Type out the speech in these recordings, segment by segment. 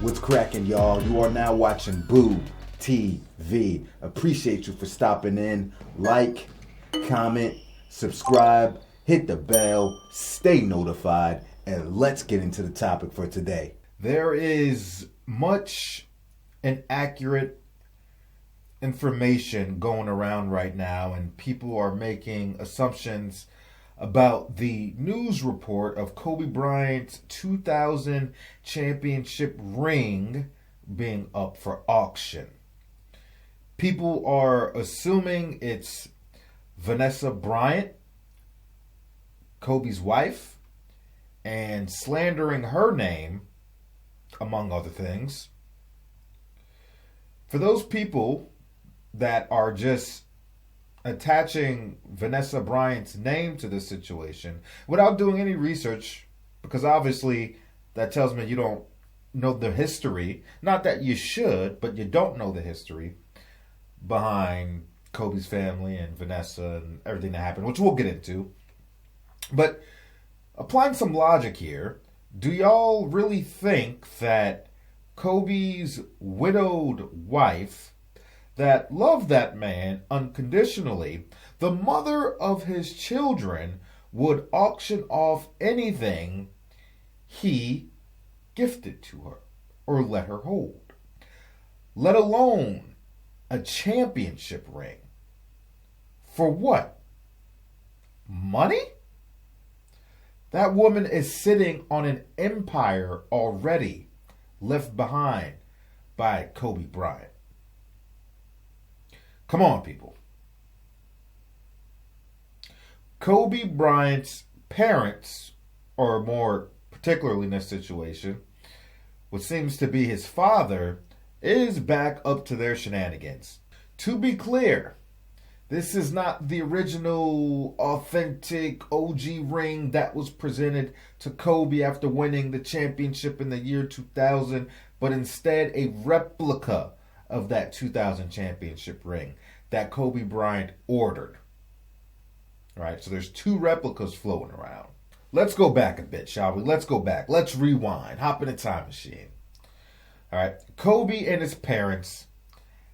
What's cracking, y'all? You are now watching Boo TV. Appreciate you for stopping in. Like, comment, subscribe, hit the bell, stay notified, and let's get into the topic for today. There is much inaccurate information going around right now, and people are making assumptions about the news report of Kobe Bryant's 2000 championship ring being up for auction. People are assuming it's Vanessa Bryant, Kobe's wife, and slandering her name, among other things. For those people that are just attaching Vanessa Bryant's name to this situation without doing any research, because obviously that tells me you don't know the history. Not that you should, but you don't know the history behind Kobe's family and Vanessa and everything that happened, which we'll get into. But applying some logic here, do y'all really think that Kobe's widowed wife that loved that man unconditionally, the mother of his children, would auction off anything he gifted to her or let her hold, let alone a championship ring? For what? Money? That woman is sitting on an empire already left behind by Kobe Bryant. Come on, people. Kobe Bryant's parents, or more particularly in this situation, what seems to be his father, is back up to their shenanigans. To be clear, this is not the original, authentic OG ring that was presented to Kobe after winning the championship in the year 2000, but instead a replica of that 2000 championship ring that Kobe Bryant ordered. All right, so there's two replicas floating around. Let's go back a bit, shall we? Let's go back. Let's rewind. Hop in a time machine. All right, Kobe and his parents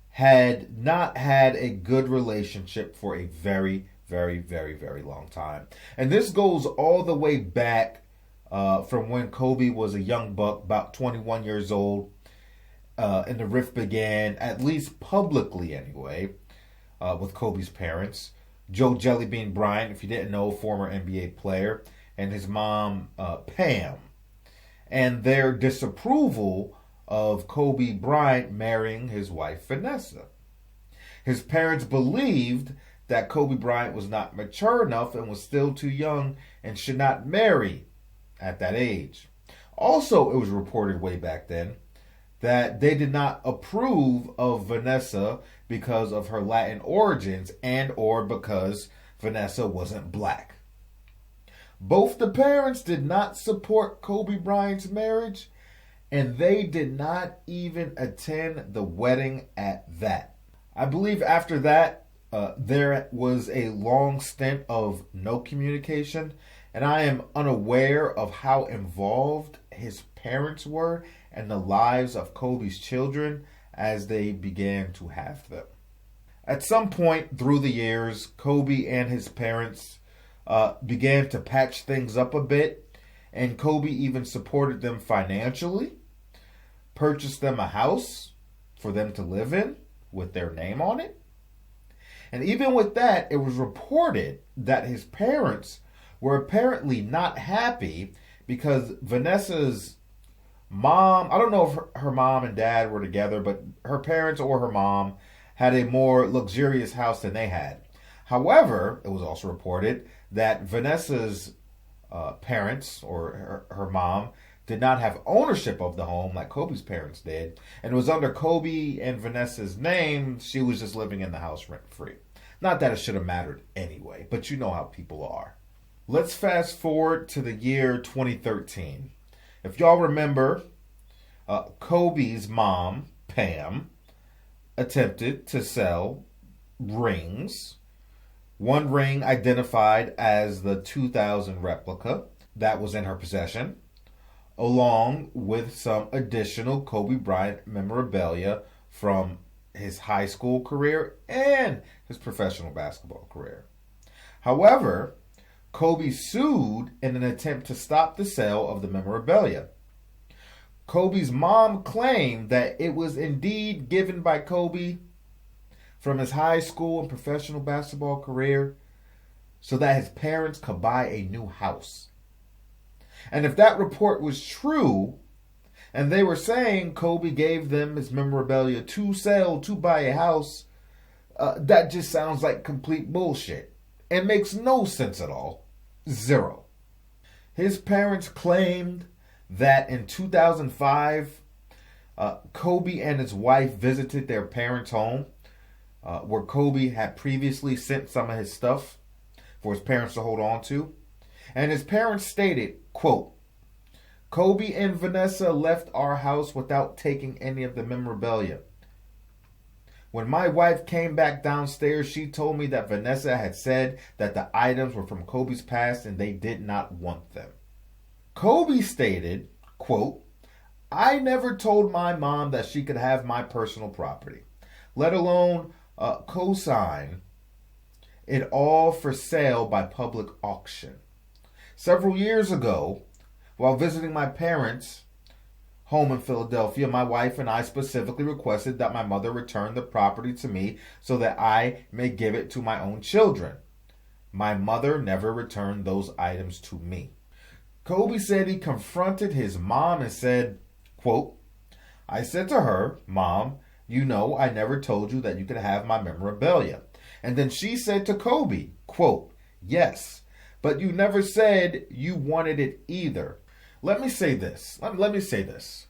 had not had a good relationship for a very, very, very, very long time. And this goes all the way back from when Kobe was a young buck, about 21 years old. And the rift began, at least publicly anyway, with Kobe's parents. Joe Jellybean Bryant, if you didn't know, former NBA player, and his mom, Pam. And their disapproval of Kobe Bryant marrying his wife, Vanessa. His parents believed that Kobe Bryant was not mature enough and was still too young and should not marry at that age. Also, it was reported way back then that they did not approve of Vanessa because of her Latin origins and or because Vanessa wasn't black. Both the parents did not support Kobe Bryant's marriage, and they did not even attend the wedding at that. I believe after that, there was a long stint of no communication, and I am unaware of how involved his parents were and the lives of Kobe's children as they began to have them. At some point through the years, Kobe and his parents began to patch things up a bit, and Kobe even supported them financially, purchased them a house for them to live in with their name on it. And even with that, it was reported that his parents were apparently not happy because Vanessa's mom, I don't know if her mom and dad were together, but her parents or her mom had a more luxurious house than they had. However, it was also reported that Vanessa's parents or her mom did not have ownership of the home like Kobe's parents did, and it was under Kobe and Vanessa's name. She was just living in the house rent-free. Not that it should have mattered anyway, but you know how people are. Let's fast forward to the year 2013. If y'all remember, Kobe's mom, Pam, attempted to sell rings. One ring identified as the 2000 replica that was in her possession. along with some additional Kobe Bryant memorabilia from his high school career and his professional basketball career. However, Kobe sued in an attempt to stop the sale of the memorabilia. Kobe's mom claimed that it was indeed given by Kobe from his high school and professional basketball career so that his parents could buy a new house. And if that report was true, and they were saying Kobe gave them his memorabilia to sell to buy a house, that just sounds like complete bullshit. It makes no sense at all. Zero. His parents claimed that in 2005, Kobe and his wife visited their parents' home, where Kobe had previously sent some of his stuff for his parents to hold on to. And his parents stated, quote, Kobe and Vanessa left our house without taking any of the memorabilia. When my wife came back downstairs, she told me that Vanessa had said that the items were from Kobe's past and they did not want them. Kobe stated, quote, I never told my mom that she could have my personal property, let alone co-sign it all for sale by public auction. Several years ago, while visiting my parents' home in Philadelphia, my wife and I specifically requested that my mother return the property to me so that I may give it to my own children. My mother never returned those items to me. Kobe said he confronted his mom and said, quote, I said to her, Mom, you know I never told you that you could have my memorabilia. And then she said to Kobe, quote, yes, but you never said you wanted it either. Let me say this. Let me say this.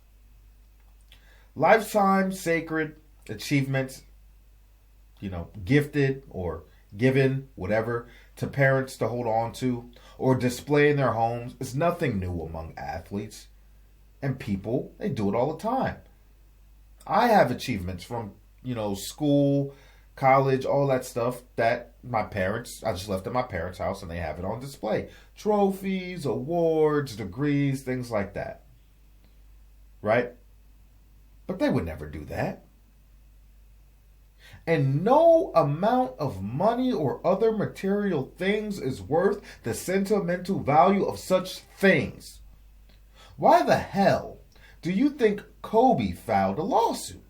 Lifetime sacred achievements, gifted or given, whatever, to parents to hold on to or display in their homes is nothing new among athletes and people. They do it all the time. I have achievements from, school, college, all that stuff that I just left at my parents' house and they have it on display. Trophies, awards, degrees, things like that. Right? But they would never do that. And no amount of money or other material things is worth the sentimental value of such things. Why the hell do you think Kobe filed a lawsuit?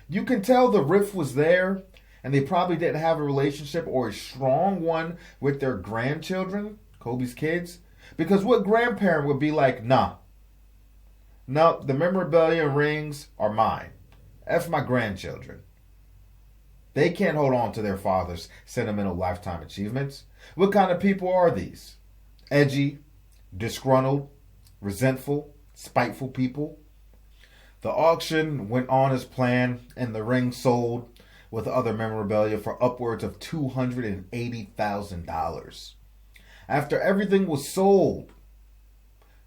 You can tell the rift was there, and they probably didn't have a relationship or a strong one with their grandchildren, Kobe's kids. Because what grandparent would be like, no, the memorabilia rings are mine. F my grandchildren. They can't hold on to their father's sentimental lifetime achievements. What kind of people are these? Edgy, disgruntled, resentful, spiteful people. The auction went on as planned, and the ring sold with other memorabilia for upwards of $280,000. After everything was sold,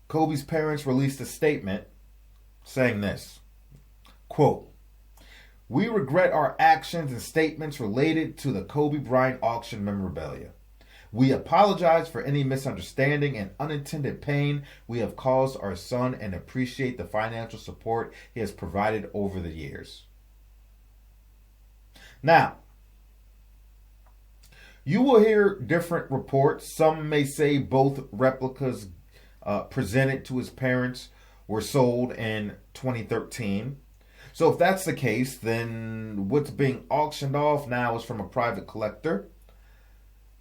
Kobe's parents released a statement saying this, quote, we regret our actions and statements related to the Kobe Bryant auction memorabilia. We apologize for any misunderstanding and unintended pain we have caused our son and appreciate the financial support he has provided over the years. Now, you will hear different reports. Some may say both replicas presented to his parents were sold in 2013. So if that's the case, then what's being auctioned off now is from a private collector.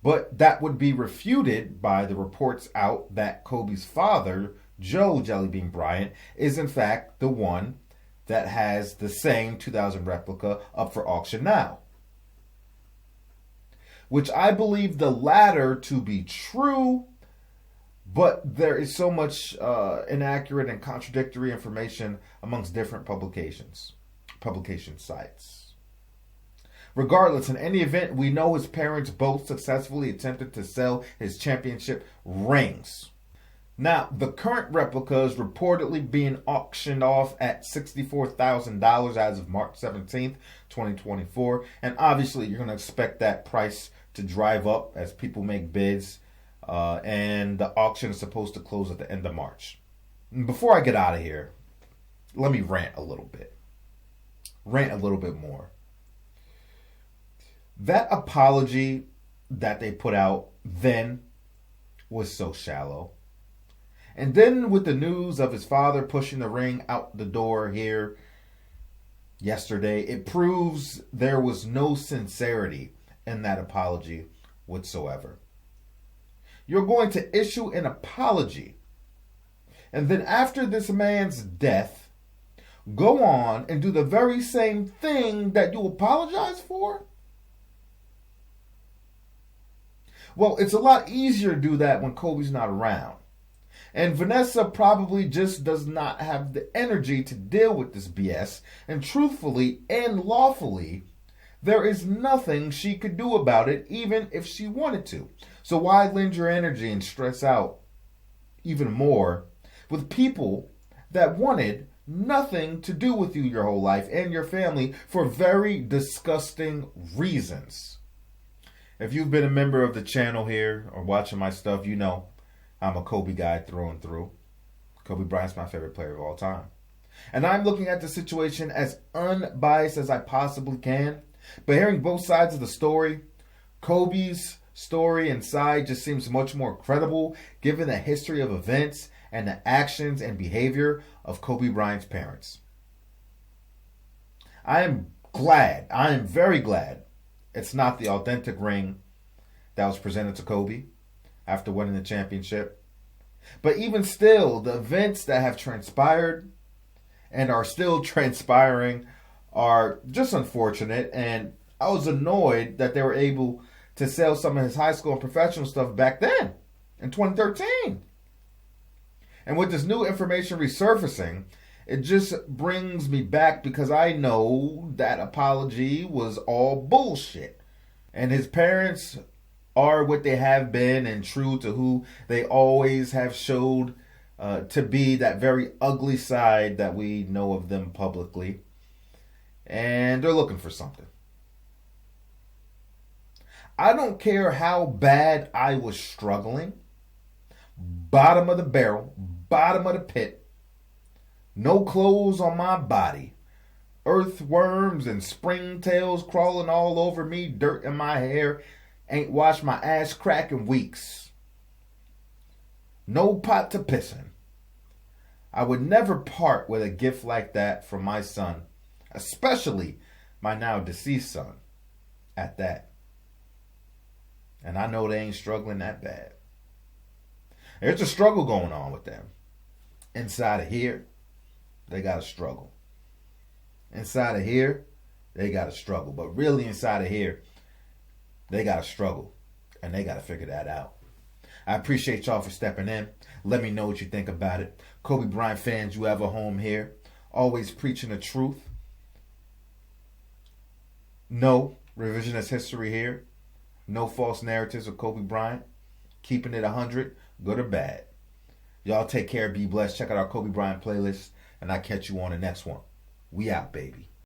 But that would be refuted by the reports out that Kobe's father, Joe Jellybean Bryant, is in fact the one that has the same 2000 replica up for auction now. Which I believe the latter to be true, but there is so much inaccurate and contradictory information amongst different publication sites. Regardless, in any event, we know his parents both successfully attempted to sell his championship rings. Now, the current replica is reportedly being auctioned off at $64,000 as of March 17th, 2024. And obviously, you're going to expect that price to drive up as people make bids and the auction is supposed to close at the end of March. Before I get out of here, let me rant a little bit. Rant a little bit more. That apology that they put out then was so shallow. And then with the news of his father pushing the ring out the door here yesterday, it proves there was no sincerity in that apology whatsoever. You're going to issue an apology, and then after this man's death, go on and do the very same thing that you apologize for? Well, it's a lot easier to do that when Kobe's not around. And Vanessa probably just does not have the energy to deal with this BS. And truthfully and lawfully, there is nothing she could do about it, even if she wanted to. So why lend your energy and stress out even more with people that wanted nothing to do with you your whole life and your family for very disgusting reasons? If you've been a member of the channel here or watching my stuff, you know I'm a Kobe guy through and through. Kobe Bryant's my favorite player of all time. And I'm looking at the situation as unbiased as I possibly can. But hearing both sides of the story, Kobe's story and side just seems much more credible given the history of events and the actions and behavior of Kobe Bryant's parents. I am very glad it's not the authentic ring that was presented to Kobe after winning the championship. But even still, the events that have transpired and are still transpiring are just unfortunate. And I was annoyed that they were able to sell some of his high school and professional stuff back then in 2013. And with this new information resurfacing, it just brings me back because I know that apology was all bullshit. And his parents are what they have been and true to who they always have showed to be, that very ugly side that we know of them publicly. And they're looking for something. I don't care how bad I was struggling. Bottom of the barrel, bottom of the pit. No clothes on my body. Earthworms and springtails crawling all over me. Dirt in my hair. Ain't washed my ass crack in weeks. No pot to piss in. I would never part with a gift like that from my son. Especially my now deceased son. At that. And I know they ain't struggling that bad. There's a struggle going on with them. Inside of here, they got a struggle. Inside of here, they got a struggle. But really inside of here, they got to struggle. And they got to figure that out. I appreciate y'all for stepping in. Let me know what you think about it. Kobe Bryant fans, you have a home here. Always preaching the truth. No revisionist history here. No false narratives of Kobe Bryant. Keeping it 100, good or bad. Y'all take care, be blessed. Check out our Kobe Bryant playlist. And I'll catch you on the next one. We out, baby.